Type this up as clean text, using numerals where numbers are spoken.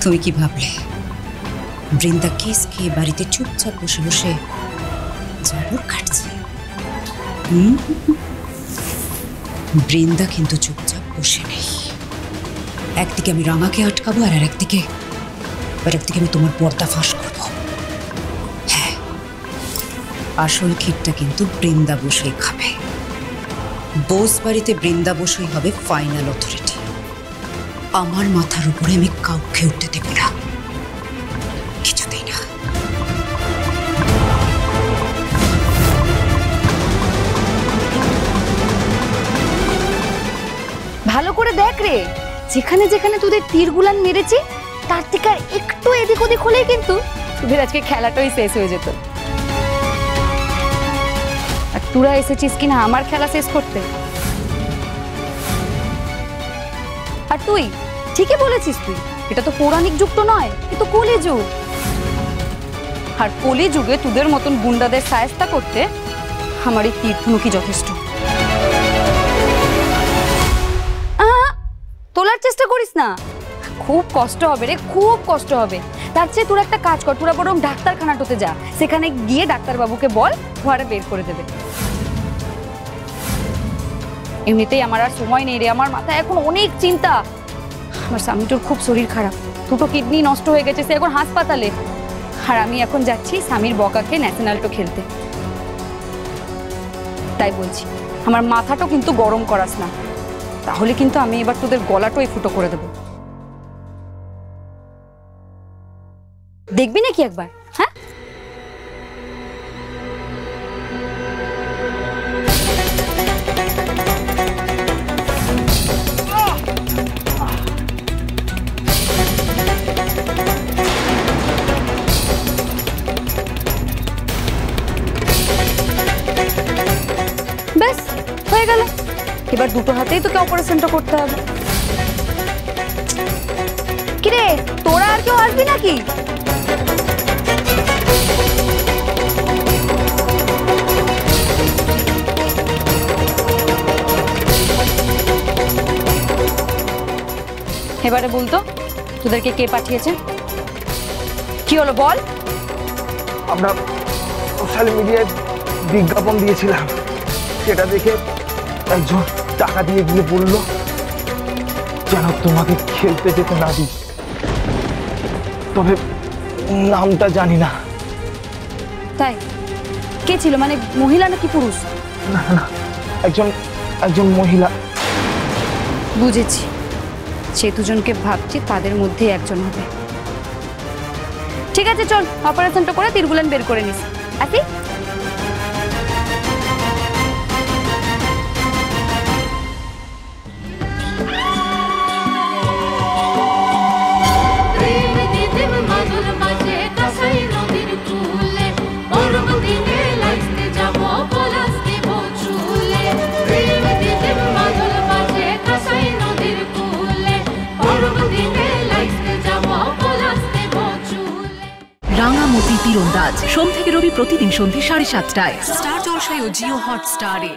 তুমি কি ভাবলে বৃন্দা কেস খেয়ে বাড়িতে চুপচাপ বসে বসে জবর কাটছে? বৃন্দা কিন্তু চুপচাপ বসে নেই। একদিকে আমি রাঙাকে আটকাবো আর একদিকে আমি তোমার পর্দা ফাঁস করবো। হ্যাঁ, আসল ক্ষীরটা কিন্তু বৃন্দা বসেই খাবে। বোস বাড়িতে বৃন্দা বসেই হবে ফাইনাল অথরিটি। আমার মাথার উপরে আমি কাউকে উঠতে দেব না, কিছুতেই না। ভালো করে দেখ রে, যেখানে যেখানে তোদের তীরগুলান মেরেছি তার থেকে আর একটু এদিক ওদিক হলেই কিন্তু তোদের আজকে খেলাটাই শেষ হয়ে যেত। আর তোরা এসেছিস কিনা আমার খেলা শেষ করতে। আর তুই ঠিকই বলেছিস, তুই এটা তো পৌরাণিক যুগ তো নয়, এ তো কলি যুগ। আর কলি যুগে তোদের মতন গুন্ডাদের সায়স্তা করতে আমার এই তীর ধনুকই যথেষ্ট। তোলার চেষ্টা করিস না, খুব কষ্ট হবে রে, খুব কষ্ট হবে। তার চেয়ে তোরা একটা কাজ কর, তোরা বরং ডাক্তারখানাটাতে যা, সেখানে গিয়ে ডাক্তারবাবুকে বল ঘরে বের করে দেবে। এমনিতেই আমার আর সময় নেই রে, আমার মাথায় এখন অনেক চিন্তা। আমার স্বামীটার খুব শরীর খারাপ, দুটো কিডনি নষ্ট হয়ে গেছে, সে এখন হাসপাতালে। আর আমি এখন যাচ্ছি স্বামীর বকাকে ন্যাশনালটো খেলতে। তাই বলছি, আমার মাথাটাও কিন্তু গরম করাস না, তাহলে কিন্তু আমি এবার তোদের গলাটাই ফুটো করে দেব। দেখবি নাকি একবার? হ্যাঁ, ব্যাস হয়ে গেল। এবার দুটো হাতেই তোকে অপারেশনটা করতে হবে। কিরে, তোরা আর কেউ আসবি নাকি? এবারে বলতো তোদেরকে কে পাঠিয়েছে? কি হলো বল? আমরা সোশ্যাল মিডিয়ায় বিজ্ঞাপন দিয়েছিলাম, সেটা দেখে একজন টাকা দিয়ে গিয়ে বললো যেন তোমাকে খেলতে যেতে না দিই। তবে নামটা জানি না। তাই? কে ছিল, মানে মহিলা নাকি পুরুষ? না না, একজন মহিলা। বুঝেছি, সে দুজনকে ভাবছি তাদের মধ্যে একজন হবে। ঠিক আছে, চল অপারেশনটা করে তীরগুলান বের করে নিস। আসি। রাঙামতি তীরন্দাজ সোম থেকে রবি প্রতিদিন সন্ধ্যে 7:30টায় স্টার জলসায় ও জিও হটস্টারে।